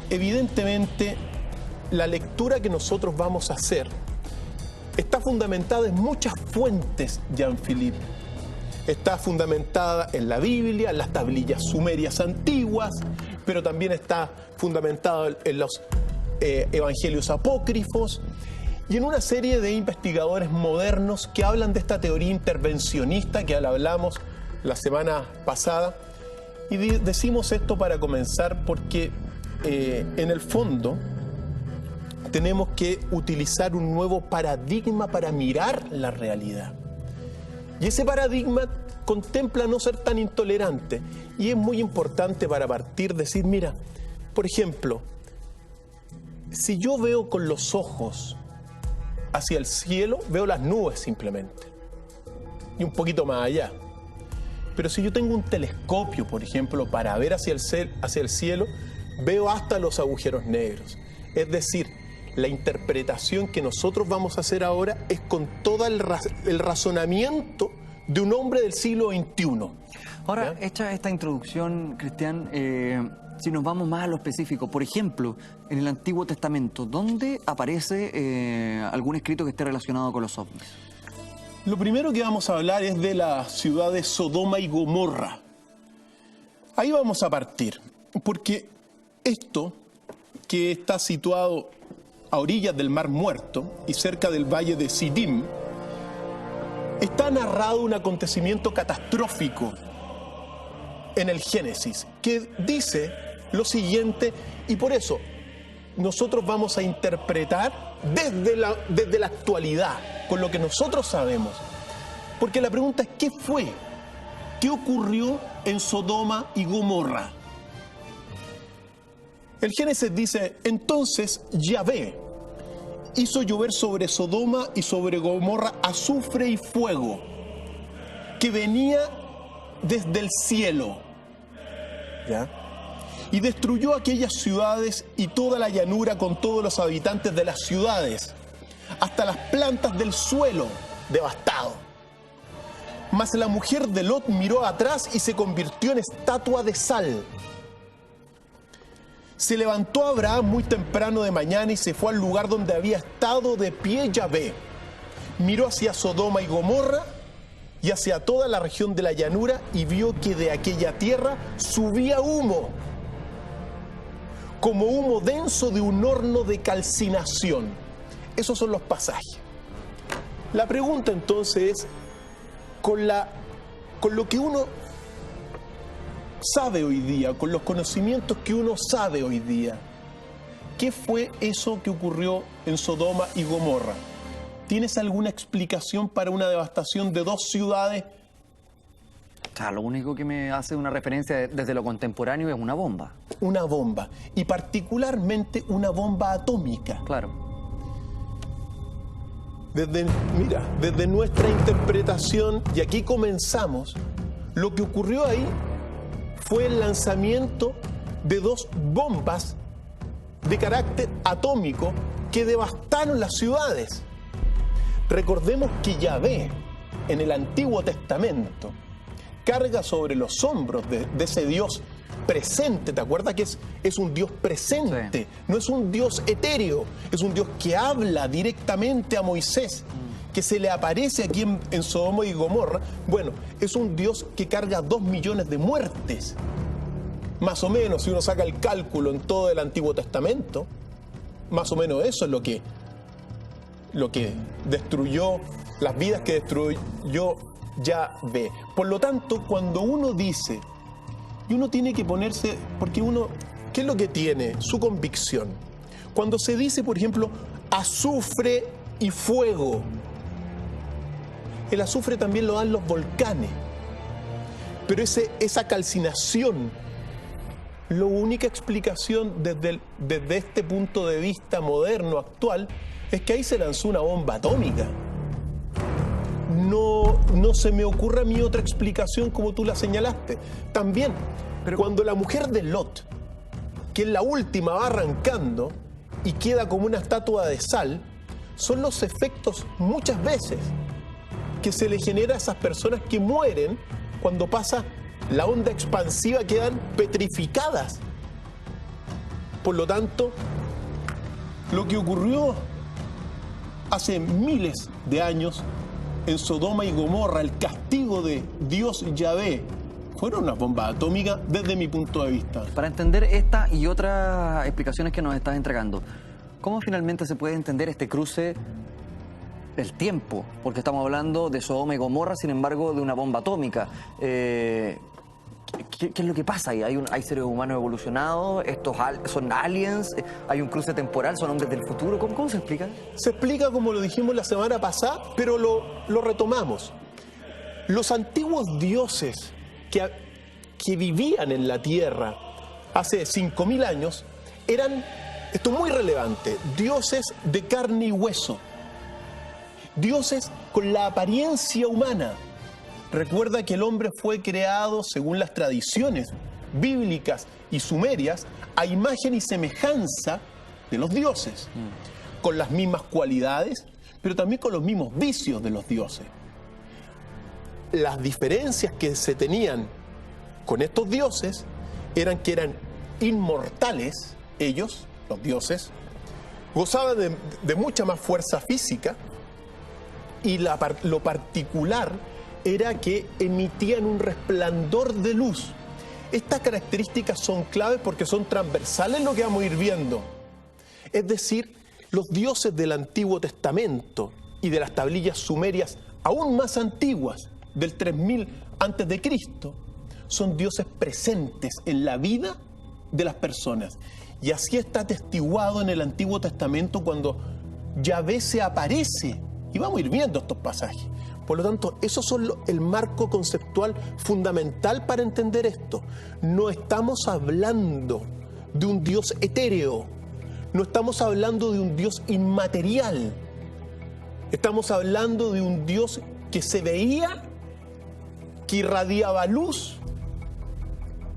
evidentemente la lectura que nosotros vamos a hacer está fundamentada en muchas fuentes, Jean-Philippe. Está fundamentada en la Biblia, en las tablillas sumerias antiguas, pero también está fundamentada en los evangelios apócrifos y en una serie de investigadores modernos que hablan de esta teoría intervencionista que hablamos la semana pasada. Y decimos esto para comenzar porque en el fondo tenemos que utilizar un nuevo paradigma para mirar la realidad. Y ese paradigma contempla no ser tan intolerante. Y es muy importante para partir decir, mira, por ejemplo, si yo veo con los ojos hacia el cielo, veo las nubes simplemente. Y un poquito más allá. Pero si yo tengo un telescopio, por ejemplo, para ver hacia el cielo, veo hasta los agujeros negros. Es decir, la interpretación que nosotros vamos a hacer ahora es con todo el razonamiento de un hombre del siglo XXI. Ahora, ¿ya? hecha esta introducción, Cristian, si nos vamos más a lo específico, por ejemplo, en el Antiguo Testamento, ¿dónde aparece algún escrito que esté relacionado con los ovnis? Lo primero que vamos a hablar es de la ciudad de Sodoma y Gomorra. Ahí vamos a partir, porque esto, que está situado a orillas del Mar Muerto y cerca del valle de Siddim, está narrado un acontecimiento catastrófico en el Génesis, que dice lo siguiente, y por eso nosotros vamos a interpretar desde la actualidad, con lo que nosotros sabemos. Porque la pregunta es, ¿qué fue? ¿Qué ocurrió en Sodoma y Gomorra? El Génesis dice, entonces Yahvé hizo llover sobre Sodoma y sobre Gomorra azufre y fuego, que venía desde el cielo, ¿ya? Y destruyó aquellas ciudades y toda la llanura con todos los habitantes de las ciudades, hasta las plantas del suelo, devastado. Mas la mujer de Lot miró atrás y se convirtió en estatua de sal. Se levantó Abraham muy temprano de mañana y se fue al lugar donde había estado de pie Yahvé. Miró hacia Sodoma y Gomorra y hacia toda la región de la llanura y vio que de aquella tierra subía humo, como humo denso de un horno de calcinación. Esos son los pasajes. La pregunta entonces es, con lo que uno sabe hoy día, con los conocimientos que uno sabe hoy día, ¿qué fue eso que ocurrió en Sodoma y Gomorra? ¿Tienes alguna explicación para una devastación de dos ciudades? O sea, lo único que me hace una referencia desde lo contemporáneo es una bomba. Una bomba, y particularmente una bomba atómica. Claro. Desde nuestra interpretación, y aquí comenzamos, lo que ocurrió ahí fue el lanzamiento de dos bombas de carácter atómico que devastaron las ciudades. Recordemos que Yahvé, en el Antiguo Testamento, carga sobre los hombros de ese Dios presente. ¿Te acuerdas que es un Dios presente? Sí. No es un Dios etéreo, es un Dios que habla directamente a Moisés, que se le aparece aquí en Sodoma y Gomorra. Bueno, es un Dios que carga 2 millones de muertes. Más o menos, si uno saca el cálculo en todo el Antiguo Testamento, más o menos eso es lo que destruyó, las vidas que destruyó Yahvé. Por lo tanto, cuando uno dice, y uno tiene que ponerse, porque uno, ¿qué es lo que tiene? Su convicción. Cuando se dice, por ejemplo, azufre y fuego, el azufre también lo dan los volcanes, pero esa calcinación, la única explicación desde este punto de vista moderno, actual, es que ahí se lanzó una bomba atómica. No se me ocurre a mí otra explicación como tú la señalaste. También, pero cuando la mujer de Lot, que es la última, va arrancando y queda como una estatua de sal, son los efectos muchas veces que se le genera a esas personas que mueren cuando pasa la onda expansiva, quedan petrificadas. Por lo tanto, lo que ocurrió hace miles de años en Sodoma y Gomorra, el castigo de Dios Yahvé, fueron unas bombas atómicas desde mi punto de vista. Para entender esta y otras explicaciones que nos estás entregando, ¿cómo finalmente se puede entender este cruce del tiempo? Porque estamos hablando de Sodoma y Gomorra, sin embargo, de una bomba atómica. ¿Qué es lo que pasa ahí? ¿Hay seres humanos evolucionados? ¿Son aliens? ¿Hay un cruce temporal? ¿Son hombres del futuro? ¿Cómo se explica? Se explica como lo dijimos la semana pasada, pero lo retomamos. Los antiguos dioses que vivían en la Tierra hace 5.000 años eran, esto es muy relevante, dioses de carne y hueso, dioses con la apariencia humana. Recuerda que el hombre fue creado, según las tradiciones bíblicas y sumerias, a imagen y semejanza de los dioses, con las mismas cualidades, pero también con los mismos vicios de los dioses. Las diferencias que se tenían con estos dioses eran que eran inmortales, ellos, los dioses, gozaban de mucha más fuerza física y lo particular era que emitían un resplandor de luz. Estas características son claves porque son transversales en lo que vamos a ir viendo. Es decir, los dioses del Antiguo Testamento y de las tablillas sumerias aún más antiguas, del 3000 a.C., son dioses presentes en la vida de las personas. Y así está atestiguado en el Antiguo Testamento cuando Yahvé se aparece. Y vamos a ir viendo estos pasajes. Por lo tanto, esos son el marco conceptual fundamental para entender esto. No estamos hablando de un Dios etéreo. No estamos hablando de un Dios inmaterial. Estamos hablando de un Dios que se veía, que irradiaba luz,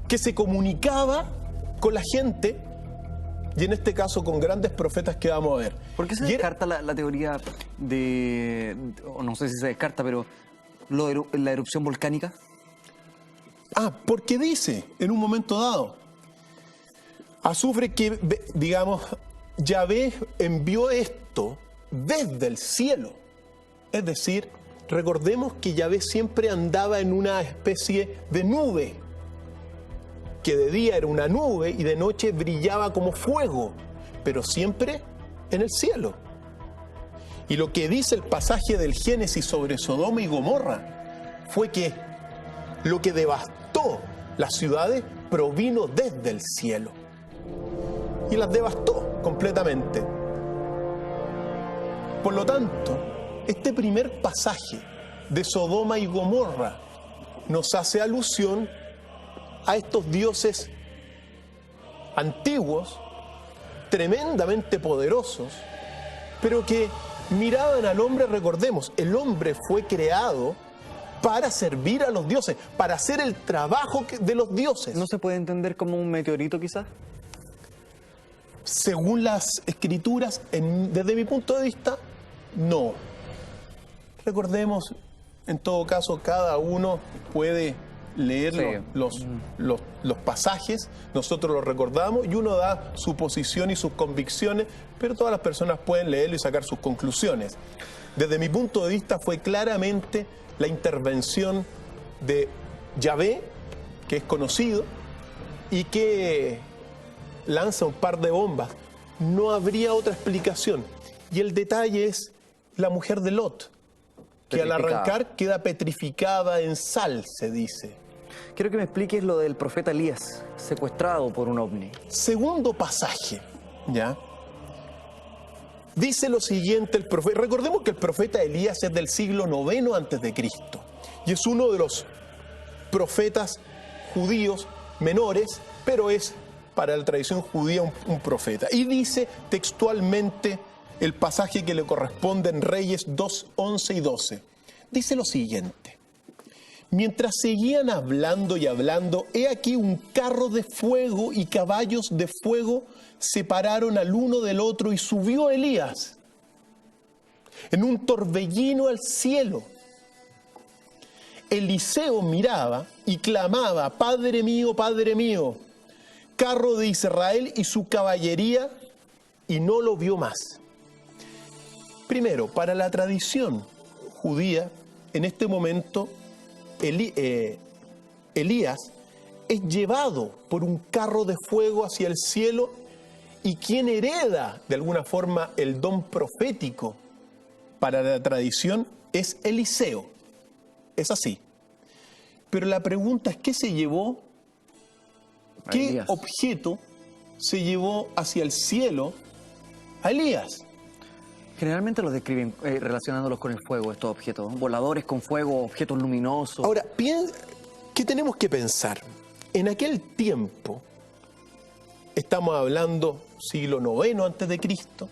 que se comunicaba con la gente, y en este caso con grandes profetas que vamos a ver. ¿Por qué se descarta la teoría o no sé si se descarta, pero la erupción volcánica? Porque dice, en un momento dado, azufre que, digamos, Yahvé envió esto desde el cielo. Es decir, recordemos que Yahvé siempre andaba en una especie de nube, que de día era una nube y de noche brillaba como fuego, pero siempre en el cielo. Y lo que dice el pasaje del Génesis sobre Sodoma y Gomorra fue que lo que devastó las ciudades provino desde el cielo. Y las devastó completamente. Por lo tanto, este primer pasaje de Sodoma y Gomorra nos hace alusión a estos dioses antiguos, tremendamente poderosos, pero que miraban al hombre. Recordemos, el hombre fue creado para servir a los dioses, para hacer el trabajo de los dioses. ¿No se puede entender como un meteorito quizás? Según las escrituras, desde mi punto de vista, no. Recordemos, en todo caso, cada uno puede leer los pasajes, nosotros los recordamos y uno da su posición y sus convicciones, pero todas las personas pueden leerlo y sacar sus conclusiones. Desde mi punto de vista fue claramente la intervención de Yahvé, que es conocido, y que lanza un par de bombas. No habría otra explicación. Y el detalle es la mujer de Lot, que al arrancar queda petrificada en sal, se dice. Quiero que me expliques lo del profeta Elías, secuestrado por un ovni. Segundo pasaje, ¿ya? Dice lo siguiente el profeta. Recordemos que el profeta Elías es del siglo IX a.C. y es uno de los profetas judíos menores, pero es para la tradición judía un profeta. Y dice textualmente el pasaje que le corresponde en Reyes 2, 11 y 12. Dice lo siguiente: mientras seguían hablando y hablando, he aquí un carro de fuego y caballos de fuego se pararon al uno del otro, y subió Elías en un torbellino al cielo. Eliseo miraba y clamaba: Padre mío, carro de Israel y su caballería, y no lo vio más. Primero, para la tradición judía, en este momento, Elías es llevado por un carro de fuego hacia el cielo, y quien hereda de alguna forma el don profético para la tradición es Eliseo. Es así. Pero la pregunta es, ¿qué se llevó? ¿Qué objeto se llevó hacia el cielo a Elías? Generalmente los describen relacionándolos con el fuego, estos objetos. Voladores con fuego, objetos luminosos. Ahora, ¿qué tenemos que pensar? En aquel tiempo, estamos hablando siglo IX antes de Cristo,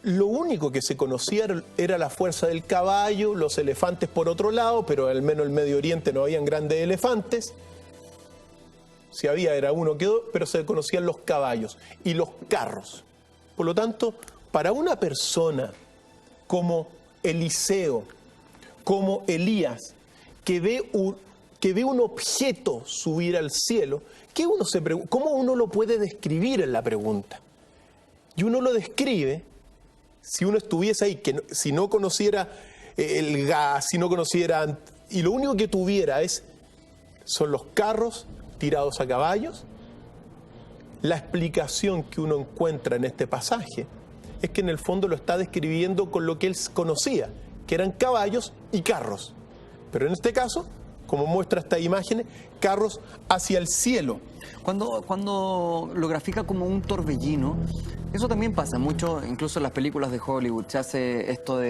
lo único que se conocía era la fuerza del caballo, los elefantes por otro lado, pero al menos en el Medio Oriente no habían grandes elefantes. Si había era uno que dos, pero se conocían los caballos y los carros. Por lo tanto, para una persona como Eliseo, como Elías, que ve un objeto subir al cielo, ¿cómo uno lo puede describir en la pregunta? Y uno lo describe, si uno estuviese ahí, si no conociera el gas, si no conociera, y lo único que tuviera son los carros tirados a caballos. La explicación que uno encuentra en este pasaje es que en el fondo lo está describiendo con lo que él conocía, que eran caballos y carros. Pero en este caso, como muestra esta imagen, carros hacia el cielo. Cuando lo grafica como un torbellino, eso también pasa mucho, incluso en las películas de Hollywood. Se hace esto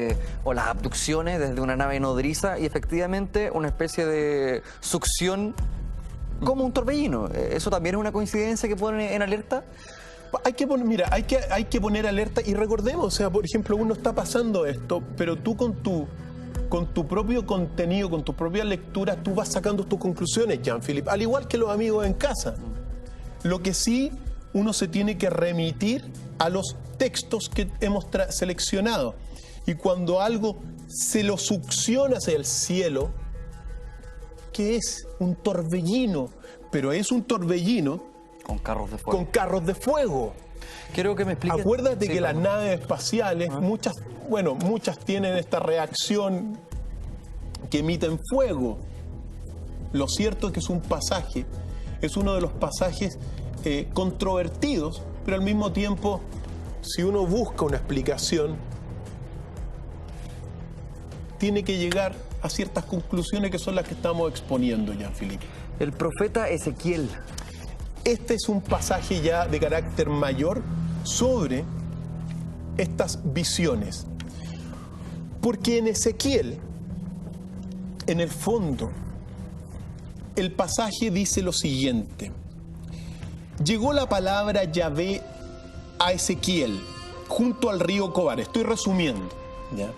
o las abducciones desde una nave nodriza y efectivamente una especie de succión como un torbellino. ¿Eso también es una coincidencia que pone en alerta? Hay que poner alerta y recordemos, o sea, por ejemplo, uno está pasando esto, pero tú con tu propio contenido, con tu propia lectura, tú vas sacando tus conclusiones, Jean-Philippe, al igual que los amigos en casa. Lo que sí, uno se tiene que remitir a los textos que hemos seleccionado. Y cuando algo se lo succiona hacia el cielo, ¿qué es? Un torbellino. Pero es un torbellino con carros de fuego. Con carros de fuego. Quiero que me expliques. Acuérdate que las naves espaciales, muchas tienen esta reacción que emiten fuego. Lo cierto es que es uno de los pasajes controvertidos, pero al mismo tiempo, si uno busca una explicación, tiene que llegar a ciertas conclusiones que son las que estamos exponiendo, Jean-Philippe. El profeta Ezequiel. Este es un pasaje ya de carácter mayor sobre estas visiones. Porque en Ezequiel, en el fondo, el pasaje dice lo siguiente. Llegó la palabra Yahvé a Ezequiel junto al río Cobar. Estoy resumiendo, ¿ya?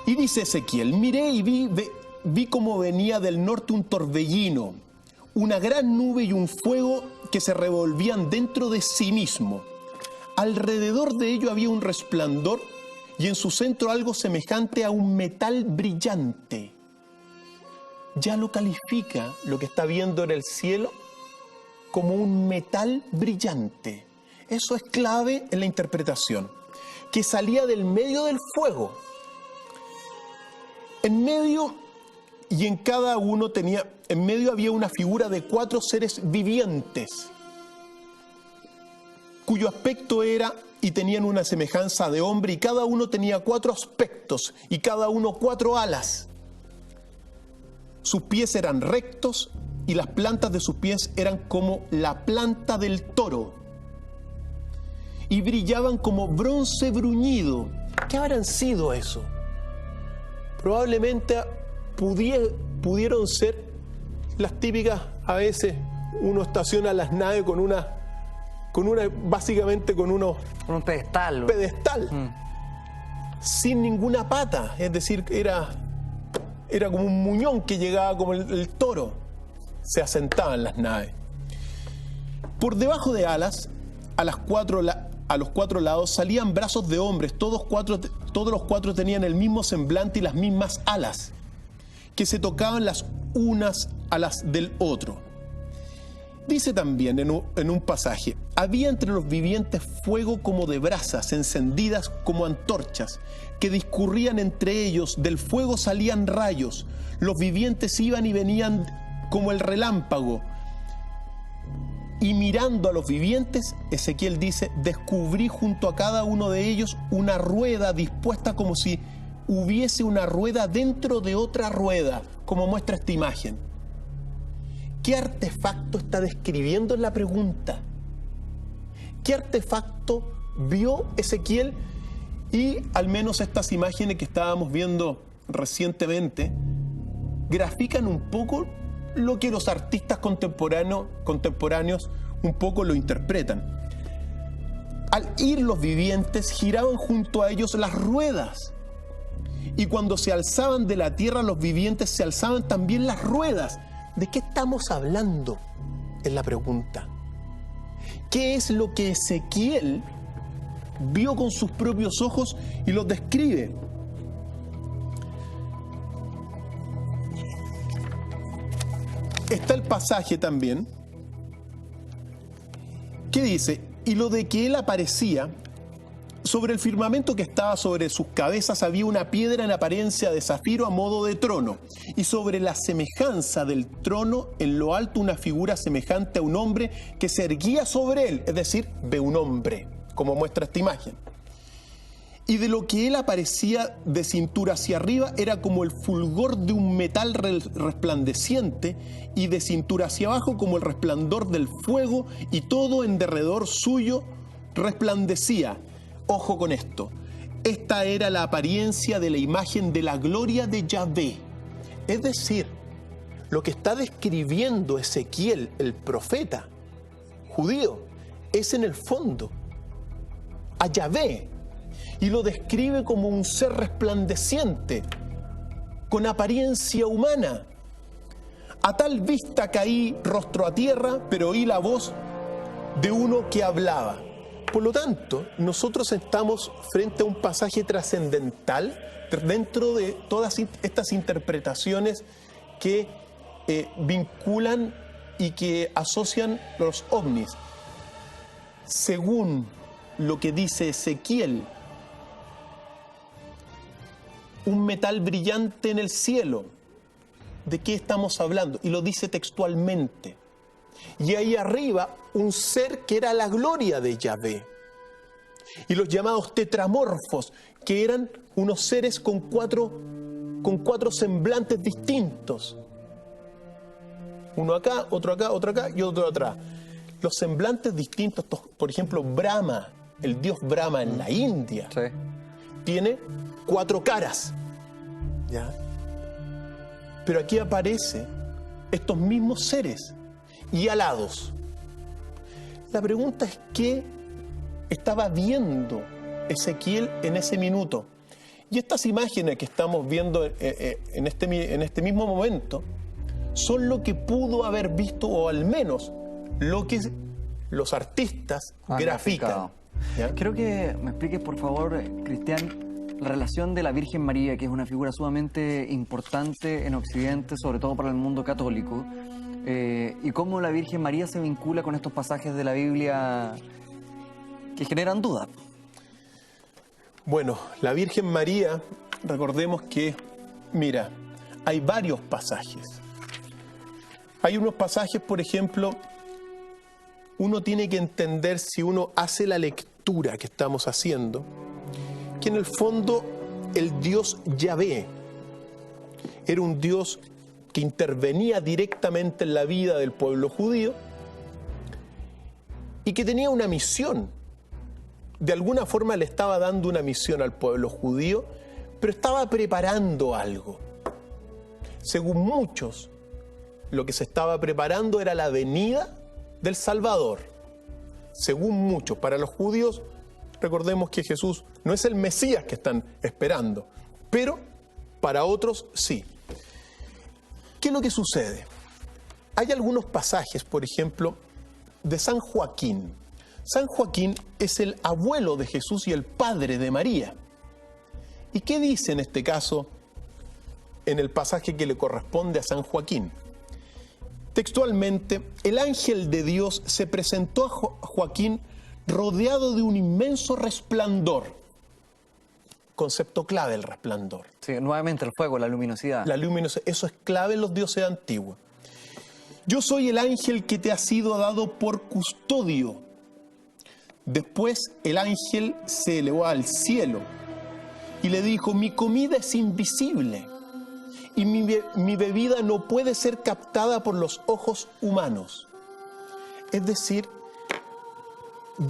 Y dice Ezequiel, miré y vi cómo venía del norte un torbellino, una gran nube y un fuego que se revolvían dentro de sí mismo. Alrededor de ello había un resplandor y en su centro algo semejante a un metal brillante. Ya lo califica lo que está viendo en el cielo como un metal brillante. Eso es clave en la interpretación, que salía del medio del fuego. En medio y en cada uno en medio había una figura de 4 seres vivientes, cuyo aspecto era y tenían una semejanza de hombre, y cada uno tenía 4 aspectos y cada uno 4 alas. Sus pies eran rectos y las plantas de sus pies eran como la planta del toro y brillaban como bronce bruñido. ¿Qué habrán sido eso? Probablemente pudieron ser las típicas, a veces uno estaciona las naves básicamente con un pedestal. Sin ninguna pata, es decir, era como un muñón que llegaba como el toro, se asentaban las naves. Por debajo de alas, a los 4 lados salían brazos de hombres, todos los 4 tenían el mismo semblante y las mismas alas, que se tocaban las unas a las del otro. Dice también en un pasaje, había entre los vivientes fuego como de brasas encendidas como antorchas, que discurrían entre ellos, del fuego salían rayos, los vivientes iban y venían como el relámpago. Y mirando a los vivientes, Ezequiel dice, descubrí junto a cada uno de ellos una rueda dispuesta como si hubiese una rueda dentro de otra rueda, como muestra esta imagen. ¿Qué artefacto está describiendo en la pregunta? ¿Qué artefacto vio Ezequiel? Y al menos estas imágenes que estábamos viendo recientemente grafican un poco lo que los artistas contemporáneos un poco lo interpretan. Al ir los vivientes, giraban junto a ellos las ruedas. Y cuando se alzaban de la tierra, los vivientes se alzaban también las ruedas. ¿De qué estamos hablando? Es la pregunta. ¿Qué es lo que Ezequiel vio con sus propios ojos y los describe? Está el pasaje también que dice, y lo de que él aparecía, sobre el firmamento que estaba sobre sus cabezas había una piedra en apariencia de zafiro a modo de trono, y sobre la semejanza del trono en lo alto una figura semejante a un hombre que se erguía sobre él, es decir, ve un hombre, como muestra esta imagen. Y de lo que él aparecía de cintura hacia arriba era como el fulgor de un metal resplandeciente, y de cintura hacia abajo como el resplandor del fuego, y todo en derredor suyo resplandecía. Ojo con esto, esta era la apariencia de la imagen de la gloria de Yahvé. Es decir, lo que está describiendo Ezequiel, el profeta judío, es en el fondo a Yahvé, y lo describe como un ser resplandeciente, con apariencia humana. A tal vista caí rostro a tierra, pero oí la voz de uno que hablaba. Por lo tanto, nosotros estamos frente a un pasaje trascendental dentro de todas estas interpretaciones que vinculan y que asocian los ovnis. Según lo que dice Ezequiel, un metal brillante en el cielo. ¿De qué estamos hablando? Y lo dice textualmente. Y ahí arriba un ser que era la gloria de Yahvé. Y los llamados tetramorfos, que eran unos seres con cuatro semblantes distintos. Uno acá, otro acá y otro atrás. Los semblantes distintos, por ejemplo, Brahma, el dios Brahma en la India, sí, tiene 4 caras. ¿Ya? Pero aquí aparecen estos mismos seres y alados. La pregunta es ¿qué estaba viendo Ezequiel en ese minuto? Y estas imágenes que estamos viendo en este mismo momento son lo que pudo haber visto, o al menos lo que los artistas grafican. ¿Ya? Quiero que me expliques, por favor, Cristian, la relación de la Virgen María, que es una figura sumamente importante en Occidente, sobre todo para el mundo católico, y cómo la Virgen María se vincula con estos pasajes de la Biblia que generan dudas. Bueno, la Virgen María, recordemos que, mira, hay varios pasajes. Hay unos pasajes, por ejemplo, uno tiene que entender, si uno hace la lectura que estamos haciendo, que en el fondo el Dios Yahvé era un Dios que intervenía directamente en la vida del pueblo judío y que tenía una misión. De alguna forma le estaba dando una misión al pueblo judío, pero estaba preparando algo. Según muchos, lo que se estaba preparando era la venida del Salvador. Según muchos, para los judíos, recordemos que Jesús no es el Mesías que están esperando, pero para otros sí. ¿Qué es lo que sucede? Hay algunos pasajes, por ejemplo, de San Joaquín. San Joaquín es el abuelo de Jesús y el padre de María. ¿Y qué dice en este caso en el pasaje que le corresponde a San Joaquín? Textualmente, el ángel de Dios se presentó a Joaquín rodeado de un inmenso resplandor. Concepto clave, el resplandor. Sí, nuevamente el fuego, la luminosidad. La luminosidad, eso es clave en los dioses antiguos. Yo soy el ángel que te ha sido dado por custodio. Después el ángel se elevó al cielo y le dijo, mi comida es invisible y mi bebida no puede ser captada por los ojos humanos. Es decir,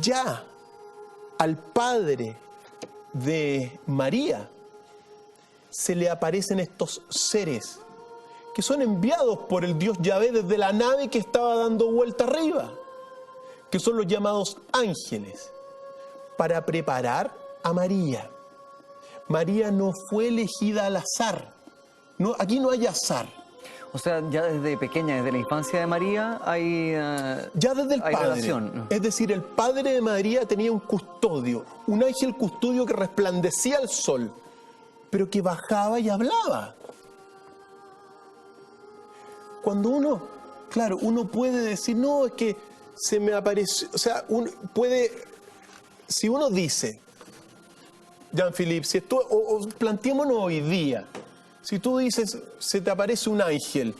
ya al padre de María se le aparecen estos seres que son enviados por el Dios Yahvé desde la nave que estaba dando vuelta arriba, que son los llamados ángeles, para preparar a María. María no fue elegida al azar. No, aquí no hay azar. O sea, ya desde pequeña, desde la infancia de María, hay ya desde el hay padre. relación. Es decir, el padre de María tenía un custodio, un ángel custodio que resplandecía al sol, pero que bajaba y hablaba. Cuando uno, claro, uno puede decir, no, es que se me apareció, o sea, uno puede, si uno dice, Jean-Philippe, si esto, o planteémonos hoy día, si tú dices, se te aparece un ángel,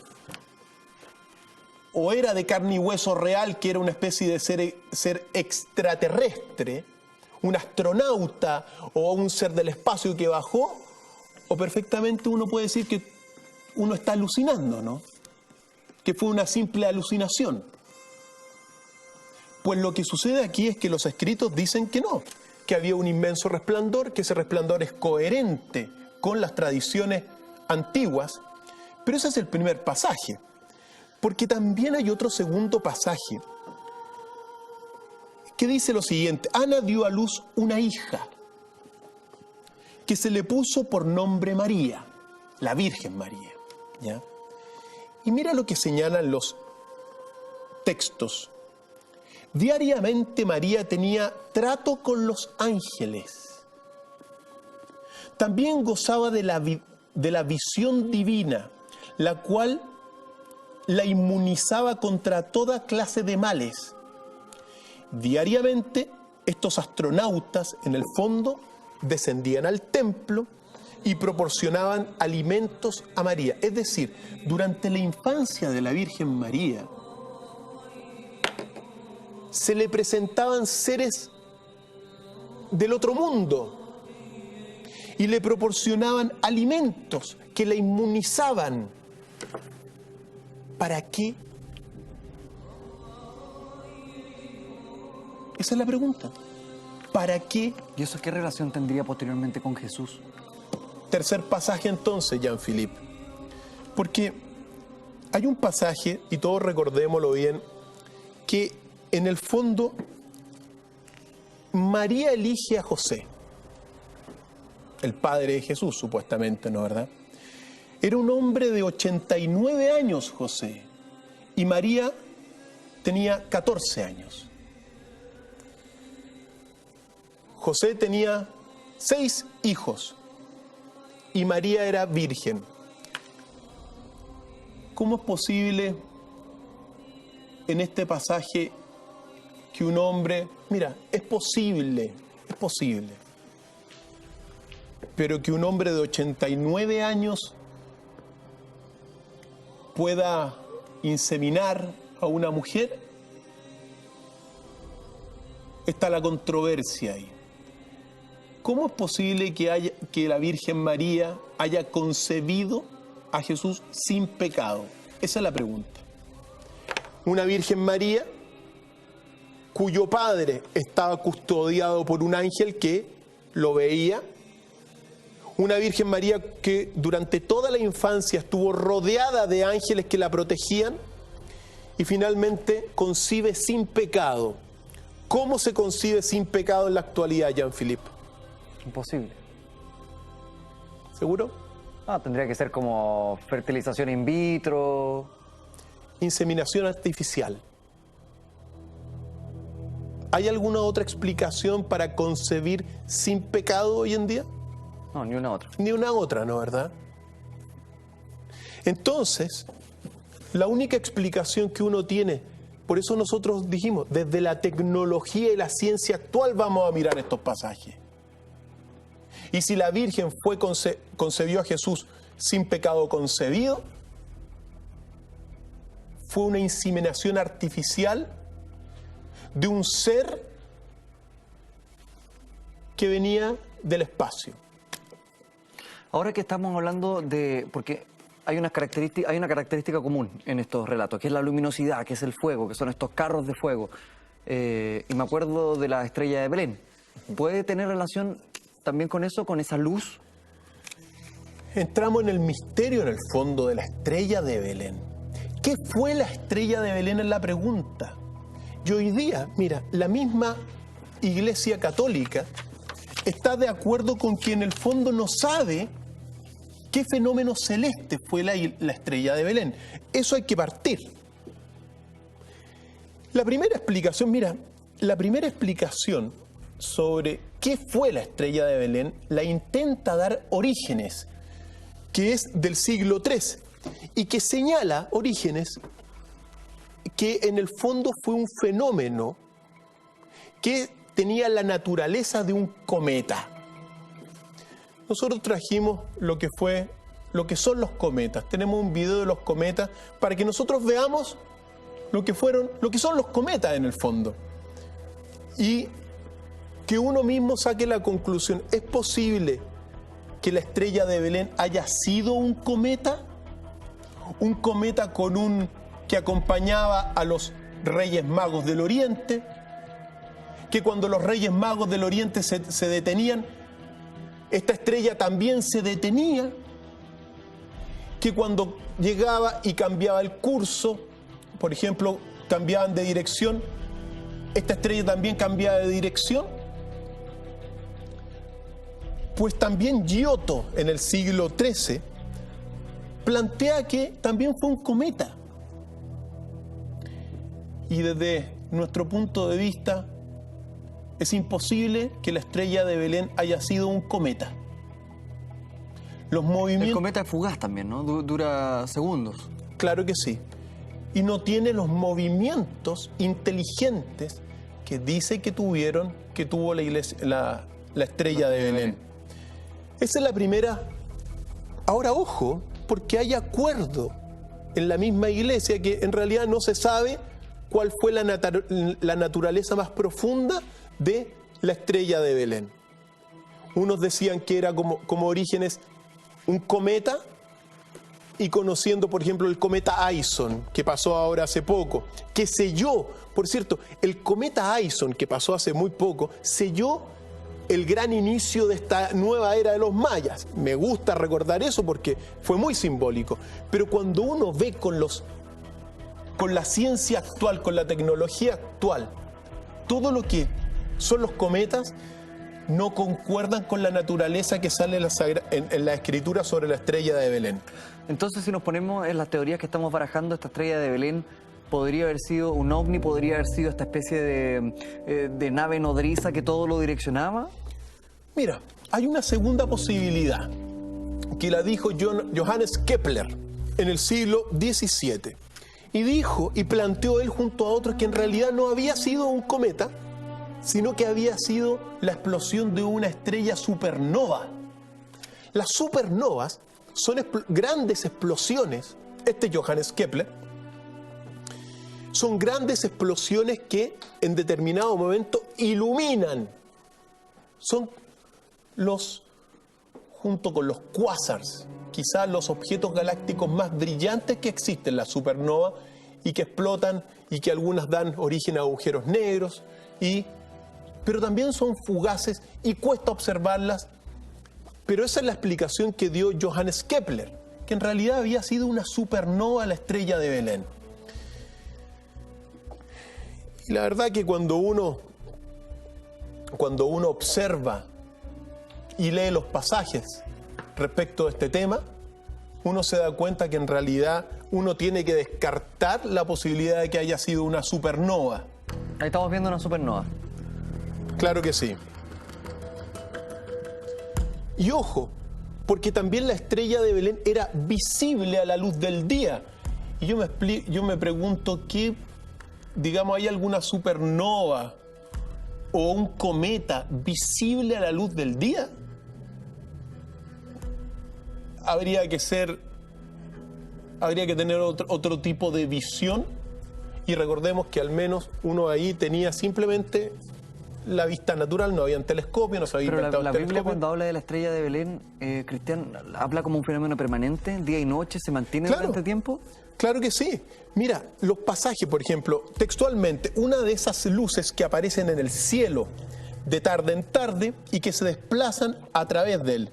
o era de carne y hueso real, que era una especie de ser extraterrestre, un astronauta o un ser del espacio que bajó, o perfectamente uno puede decir que uno está alucinando, ¿no? Que fue una simple alucinación. Pues lo que sucede aquí es que los escritos dicen que no, que había un inmenso resplandor, que ese resplandor es coherente con las tradiciones antiguas, pero ese es el primer pasaje, porque también hay otro segundo pasaje que dice lo siguiente: Ana dio a luz una hija que se le puso por nombre María, la Virgen María, ¿ya? Y mira lo que señalan los textos. Diariamente María tenía trato con los ángeles. También gozaba de la visión divina, la cual la inmunizaba contra toda clase de males. Diariamente estos astronautas, en el fondo, descendían al templo y proporcionaban alimentos a María. Es decir, durante la infancia de la Virgen María, se le presentaban seres del otro mundo y le proporcionaban alimentos que la inmunizaban. ¿Para qué? Esa es la pregunta. ¿Para qué? ¿Y eso qué relación tendría posteriormente con Jesús? Tercer pasaje entonces, Jean-Philippe. Porque hay un pasaje, y todos recordémoslo bien, que en el fondo María elige a José, el padre de Jesús, supuestamente, ¿no, verdad? Era un hombre de 89 años, José, y María tenía 14 años. José tenía 6 hijos y María era virgen. ¿Cómo es posible en este pasaje que un hombre, mira, es posible, pero que un hombre de 89 años pueda inseminar a una mujer? Está la controversia ahí. ¿Cómo es posible que la Virgen María haya concebido a Jesús sin pecado? Esa es la pregunta. Una Virgen María cuyo padre estaba custodiado por un ángel que lo veía. Una Virgen María que durante toda la infancia estuvo rodeada de ángeles que la protegían y finalmente concibe sin pecado. ¿Cómo se concibe sin pecado en la actualidad, Jean-Philippe? Imposible. ¿Seguro? Tendría que ser como fertilización in vitro. Inseminación artificial. ¿Hay alguna otra explicación para concebir sin pecado hoy en día? No, ni una otra. Ni una otra, ¿no, verdad? Entonces, La única explicación que uno tiene, por eso nosotros dijimos, desde la tecnología y la ciencia actual vamos a mirar estos pasajes. Y si la Virgen concebió a Jesús sin pecado concebido, fue una inseminación artificial de un ser que venía del espacio. Ahora que estamos hablando de... porque hay una característica común en estos relatos, que es la luminosidad, que es el fuego, que son estos carros de fuego. Y me acuerdo de la estrella de Belén. ¿Puede tener relación también con eso, con esa luz? Entramos en el misterio, en el fondo, de la estrella de Belén. ¿Qué fue la estrella de Belén? Es la pregunta. Y hoy día, mira, la misma Iglesia Católica está de acuerdo con que en el fondo no sabe qué fenómeno celeste fue la estrella de Belén. Eso hay que partir. La primera explicación, mira, la primera explicación sobre qué fue la estrella de Belén la intenta dar Orígenes, que es del siglo III, y que señala, Orígenes, que en el fondo fue un fenómeno que tenía la naturaleza de un cometa. Nosotros trajimos lo que son los cometas. Tenemos un video de los cometas para que nosotros veamos lo que son los cometas en el fondo. Y que uno mismo saque la conclusión. ¿Es posible que la estrella de Belén haya sido un cometa? Un cometa que acompañaba a los Reyes Magos del Oriente, que cuando los Reyes Magos del Oriente se detenían, esta estrella también se detenía, que cuando llegaba y cambiaba el curso, por ejemplo, cambiaban de dirección, esta estrella también cambiaba de dirección. Pues también Giotto, en el siglo XIII, plantea que también fue un cometa. Y desde nuestro punto de vista, es imposible que la estrella de Belén haya sido un cometa. Los movimientos... El cometa es fugaz también, ¿no? Dura segundos. Claro que sí. Y no tiene los movimientos inteligentes que dice que tuvo la estrella de Belén. Esa es la primera. Ahora, ojo, porque hay acuerdo en la misma iglesia que en realidad no se sabe cuál fue la naturaleza más profunda de la estrella de Belén. Unos decían que era como Orígenes un cometa, y conociendo, por ejemplo, el cometa Aison, que pasó ahora hace poco, que selló, por cierto, el cometa Aison, que pasó hace muy poco, selló el gran inicio de esta nueva era de los mayas. Me gusta recordar eso porque fue muy simbólico. Pero cuando uno ve con la ciencia actual, con la tecnología actual, todo lo que son los cometas no concuerdan con la naturaleza que sale en la escritura sobre la estrella de Belén. Entonces, si nos ponemos en las teorías que estamos barajando, esta estrella de Belén podría haber sido un ovni, podría haber sido esta especie de nave nodriza que todo lo direccionaba. Mira, hay una segunda posibilidad que la dijo Johannes Kepler en el siglo XVII. Y dijo y planteó él junto a otros que en realidad no había sido un cometa, sino que había sido la explosión de una estrella supernova. Las supernovas son grandes explosiones, Johannes Kepler, son grandes explosiones que en determinado momento iluminan. Son junto con los cuásars, quizás los objetos galácticos más brillantes que existen, las supernovas, y que explotan y que algunas dan origen a agujeros negros, pero también son fugaces y cuesta observarlas. Pero esa es la explicación que dio Johannes Kepler, que en realidad había sido una supernova la estrella de Belén. Y la verdad que cuando uno observa y lee los pasajes respecto a este tema, uno se da cuenta que en realidad uno tiene que descartar la posibilidad de que haya sido una supernova. Ahí estamos viendo una supernova. Claro que sí. Y ojo, porque también la estrella de Belén era visible a la luz del día. Y yo me pregunto, ¿qué, digamos, hay alguna supernova o un cometa visible a la luz del día? Habría que tener otro tipo de visión, y recordemos que al menos uno ahí tenía simplemente la vista natural, no había telescopio, no se había inventado la el Biblia, telescopio. cuando habla de la estrella de Belén, Cristian, habla como un fenómeno permanente, día y noche, se mantiene Claro. durante tiempo. Claro que sí. Mira, los pasajes, por ejemplo, textualmente, una de esas luces que aparecen en el cielo de tarde en tarde y que se desplazan a través de él.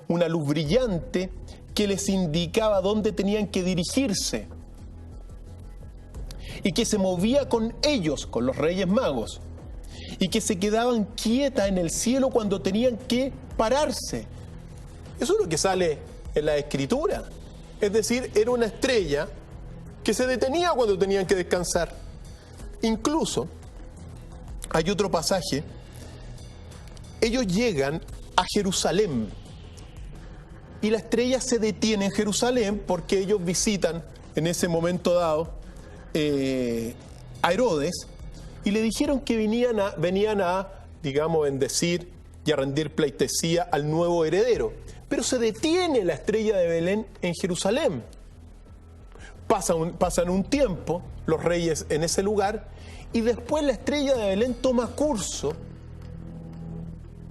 Una luz brillante que les indicaba dónde tenían que dirigirse y que se movía con ellos, con los Reyes Magos, y que se quedaban quietas en el cielo cuando tenían que pararse. Eso es lo que sale en la Escritura. Es decir, era una estrella que se detenía cuando tenían que descansar. Incluso, hay otro pasaje, ellos llegan a Jerusalén y la estrella se detiene en Jerusalén porque ellos visitan en ese momento dado a Herodes, y le dijeron que venían a, digamos, bendecir y a rendir pleitesía al nuevo heredero. Pero se detiene la estrella de Belén en Jerusalén. Pasan un tiempo los reyes en ese lugar, y después la estrella de Belén toma curso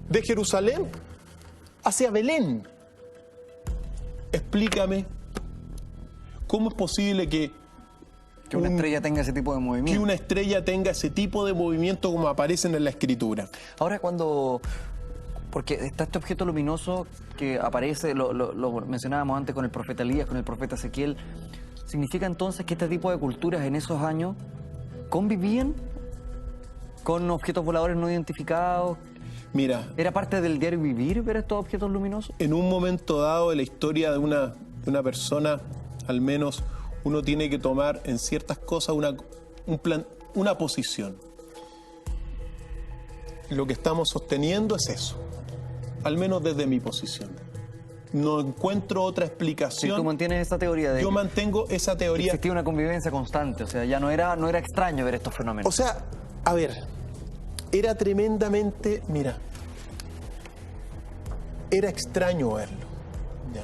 de Jerusalén hacia Belén. Explícame, ¿cómo es posible que una estrella tenga ese tipo de movimiento? Que una estrella tenga ese tipo de movimiento como aparecen en la Escritura. Ahora, porque está este objeto luminoso que aparece, lo mencionábamos antes con el profeta Elías, con el profeta Ezequiel, ¿significa entonces que este tipo de culturas en esos años convivían con objetos voladores no identificados? Mira, ¿Era parte del diario vivir ver estos objetos luminosos? en un momento dado de la historia de una persona, al menos uno tiene que tomar en ciertas cosas una posición. Lo que estamos sosteniendo es eso, al menos desde mi posición. No encuentro otra explicación. Si tú mantienes esta teoría de Yo que mantengo esa teoría. existía una convivencia constante, o sea, ya no era extraño ver estos fenómenos. O sea, a ver, era tremendamente, mira, era extraño verlo. ¿Ya?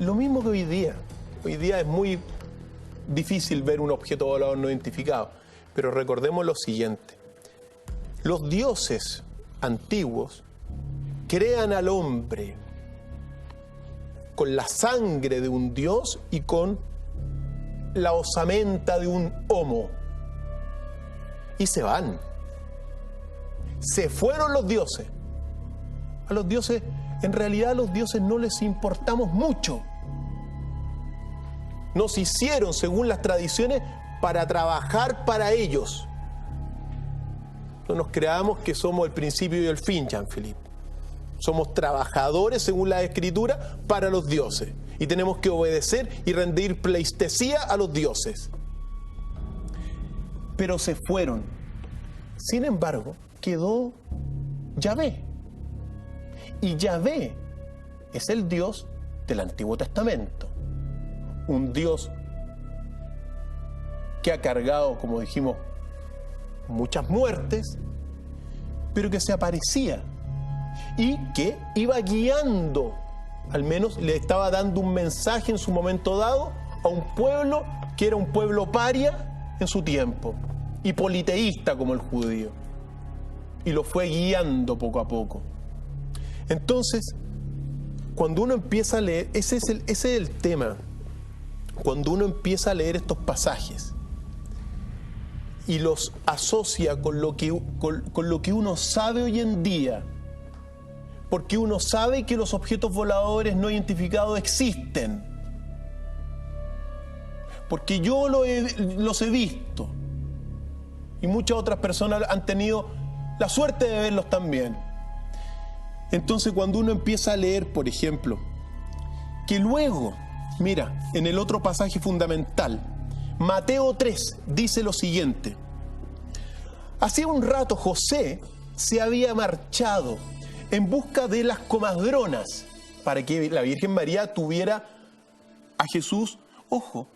Lo mismo que hoy día. Hoy día es muy difícil ver un objeto volador no identificado. Pero recordemos lo siguiente. Los dioses antiguos crean al hombre con la sangre de un dios y con la osamenta de un homo. Y se van. Se fueron los dioses. A los dioses, en realidad a los dioses no les importamos mucho. Nos hicieron, según las tradiciones, para trabajar para ellos. No nos creamos que somos el principio y el fin, Jean-Philippe. Somos trabajadores, según la Escritura, para los dioses. Y tenemos que obedecer y rendir pleitesía a los dioses. Pero se fueron. Sin embargo, quedó Yahvé. Y Yahvé es el Dios del Antiguo Testamento. Un Dios que ha cargado, como dijimos, muchas muertes, pero que se aparecía y que iba guiando, al menos le estaba dando un mensaje en su momento dado a un pueblo que era un pueblo paria en su tiempo y politeísta como el judío, y lo fue guiando poco a poco. Entonces, cuando uno empieza a leer, ese es el tema, cuando uno empieza a leer estos pasajes y los asocia con lo que uno sabe hoy en día, porque uno sabe que los objetos voladores no identificados existen, porque yo los he visto y muchas otras personas han tenido la suerte de verlos también. Entonces, cuando uno empieza a leer, por ejemplo, que luego, mira, en el otro pasaje fundamental, Mateo 3 dice lo siguiente: hacía un rato José se había marchado en busca de las comadronas para que la Virgen María tuviera a Jesús, ojo,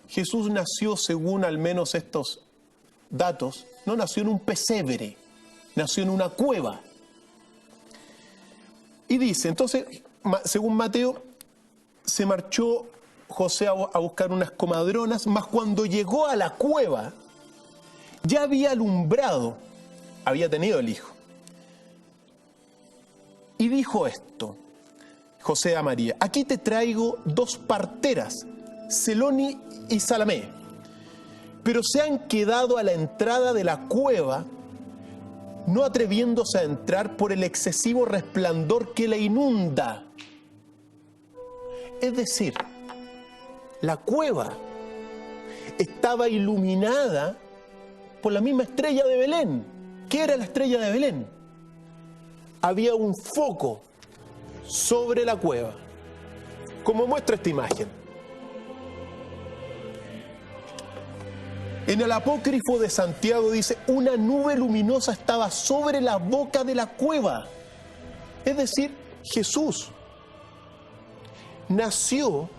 Jesús nació, según al menos estos datos, no nació en un pesebre, nació en una cueva. Y dice, entonces, según Mateo, se marchó José a buscar unas comadronas, mas cuando llegó a la cueva, ya había alumbrado, había tenido el hijo. Y dijo esto, José a María, aquí te traigo 2 parteras, Seloni y Salamé, pero se han quedado a la entrada de la cueva, no atreviéndose a entrar por el excesivo resplandor que la inunda. Es decir, la cueva estaba iluminada por la misma estrella de Belén. ¿Qué era la estrella de Belén? Había un foco sobre la cueva, como muestra esta imagen. En el apócrifo de Santiago dice, una nube luminosa estaba sobre la boca de la cueva. Es decir, Jesús nació,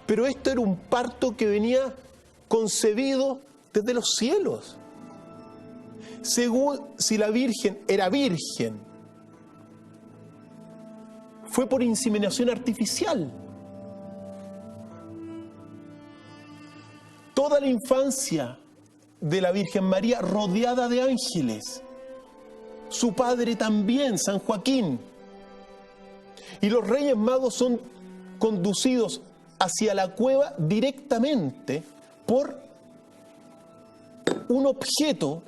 pero esto era un parto que venía concebido desde los cielos. Según si la Virgen era virgen, fue por inseminación artificial. Toda la infancia de la Virgen María rodeada de ángeles. Su padre también, San Joaquín. Y los Reyes Magos son conducidos hacia la cueva directamente por un objeto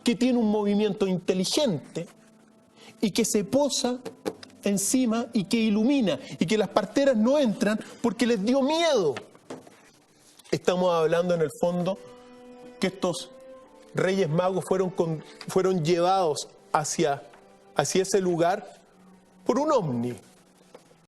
que tiene un movimiento inteligente y que se posa encima y que ilumina, y que las parteras no entran porque les dio miedo. Estamos hablando en el fondo que estos Reyes Magos fueron llevados hacia ese lugar por un ovni.